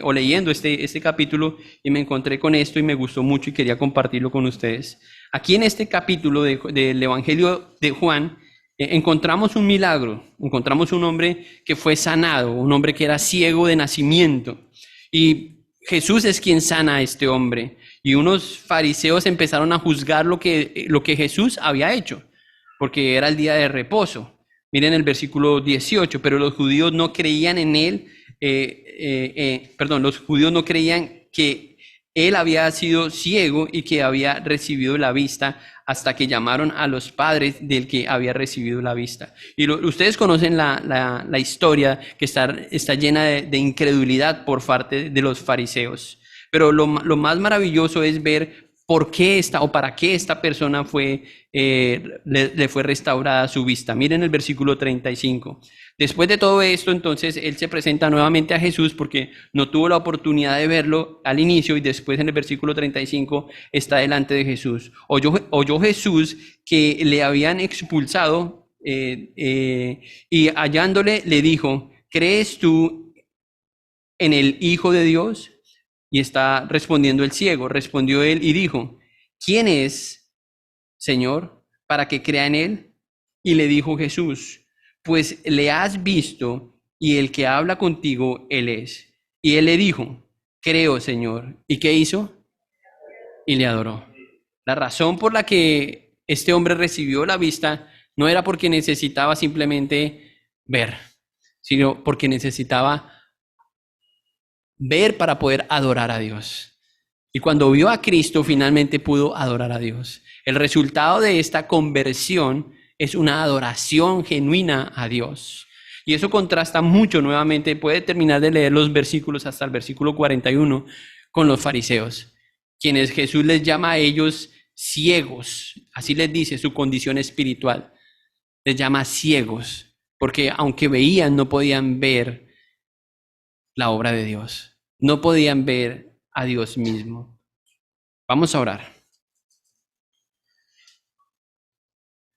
Speaker 1: o leyendo este capítulo y me encontré con esto y me gustó mucho y quería compartirlo con ustedes. Aquí en este capítulo del Evangelio de Juan encontramos un milagro, encontramos un hombre que fue sanado, un hombre que era ciego de nacimiento. Y Jesús es quien sana a este hombre. Y unos fariseos empezaron a juzgar lo que Jesús había hecho, porque era el día de reposo. Miren el versículo 18, pero los judíos no creían en él, los judíos no creían que él había sido ciego y que había recibido la vista hasta que llamaron a los padres del que había recibido la vista. Y ustedes conocen la historia que está llena de incredulidad por parte de los fariseos. Pero lo más maravilloso es ver por qué para qué esta persona le fue restaurada su vista. Miren el versículo 35. Después de todo esto, entonces, él se presenta nuevamente a Jesús porque no tuvo la oportunidad de verlo al inicio y después en el versículo 35 está delante de Jesús. Oyó Jesús que le habían expulsado y hallándole le dijo, ¿crees tú en el Hijo de Dios? Y está respondiendo el ciego. Respondió él y dijo, ¿quién es, Señor, para que crea en él? Y le dijo Jesús, pues le has visto y el que habla contigo, él es. Y él le dijo, creo, Señor. ¿Y qué hizo? Y le adoró. La razón por la que este hombre recibió la vista no era porque necesitaba simplemente ver, sino porque necesitaba ver para poder adorar a Dios. Y cuando vio a Cristo, finalmente pudo adorar a Dios. El resultado de esta conversión es una adoración genuina a Dios. Y eso contrasta mucho, nuevamente, puede terminar de leer los versículos hasta el versículo 41 con los fariseos, quienes Jesús les llama a ellos ciegos, así les dice su condición espiritual, les llama ciegos, porque aunque veían no podían ver la obra de Dios, no podían ver a Dios mismo. Vamos a orar.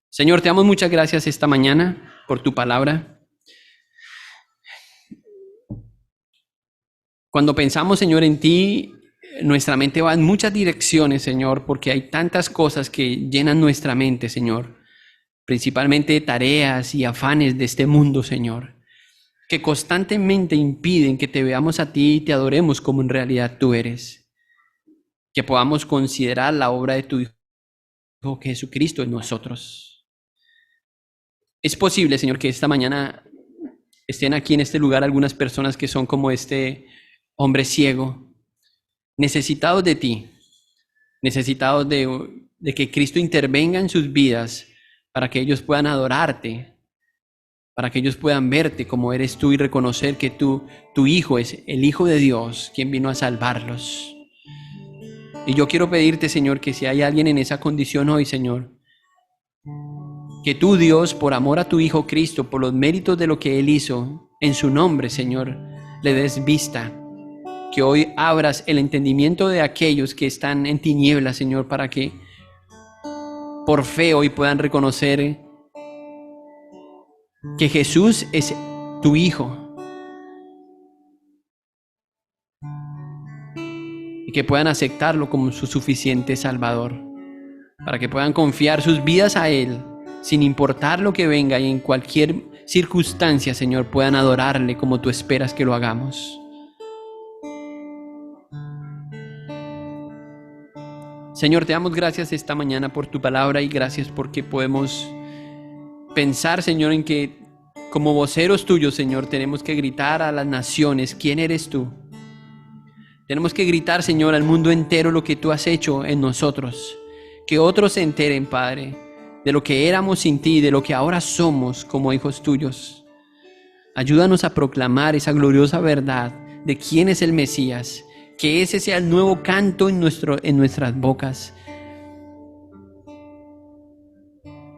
Speaker 1: Señor, te damos muchas gracias esta mañana por tu palabra. Cuando pensamos, Señor, en ti, nuestra mente va en muchas direcciones, Señor, porque hay tantas cosas que llenan nuestra mente, Señor, principalmente tareas y afanes de este mundo, Señor, que constantemente impiden que te veamos a ti y te adoremos como en realidad tú eres. Que podamos considerar la obra de tu Hijo Jesucristo en nosotros. Es posible, Señor, que esta mañana estén aquí en este lugar algunas personas que son como este hombre ciego, necesitados de ti, necesitados de que Cristo intervenga en sus vidas para que ellos puedan adorarte, para que ellos puedan verte como eres tú y reconocer que tu Hijo es el Hijo de Dios, quien vino a salvarlos. Y yo quiero pedirte, Señor, que si hay alguien en esa condición hoy, Señor, que tú, Dios, por amor a tu Hijo Cristo, por los méritos de lo que Él hizo, en su nombre, Señor, le des vista. Que hoy abras el entendimiento de aquellos que están en tinieblas, Señor, para que por fe hoy puedan reconocer que Jesús es tu Hijo. Y que puedan aceptarlo como su suficiente Salvador, para que puedan confiar sus vidas a Él, sin importar lo que venga, y en cualquier circunstancia, Señor, puedan adorarle como tú esperas que lo hagamos. Señor, te damos gracias esta mañana por tu palabra y gracias porque podemos pensar, Señor, en que como voceros tuyos, Señor, tenemos que gritar a las naciones, ¿quién eres tú? Tenemos que gritar, Señor, al mundo entero lo que tú has hecho en nosotros. Que otros se enteren, Padre, de lo que éramos sin ti, de lo que ahora somos como hijos tuyos. Ayúdanos a proclamar esa gloriosa verdad de quién es el Mesías. Que ese sea el nuevo canto en nuestras bocas.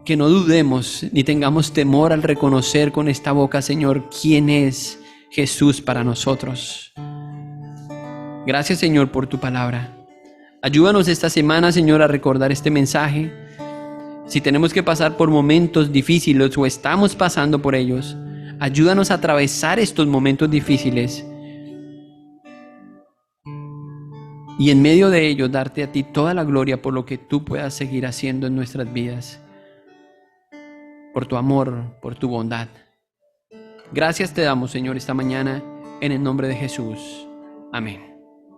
Speaker 1: Que no dudemos ni tengamos temor al reconocer con esta boca, Señor, quién es Jesús para nosotros. Gracias, Señor, por tu palabra. Ayúdanos esta semana, Señor, a recordar este mensaje. Si tenemos que pasar por momentos difíciles o estamos pasando por ellos, ayúdanos a atravesar estos momentos difíciles. Y en medio de ellos, darte a ti toda la gloria por lo que tú puedas seguir haciendo en nuestras vidas. Por tu amor, por tu bondad. Gracias te damos, Señor, esta mañana, en el nombre de Jesús. Amén.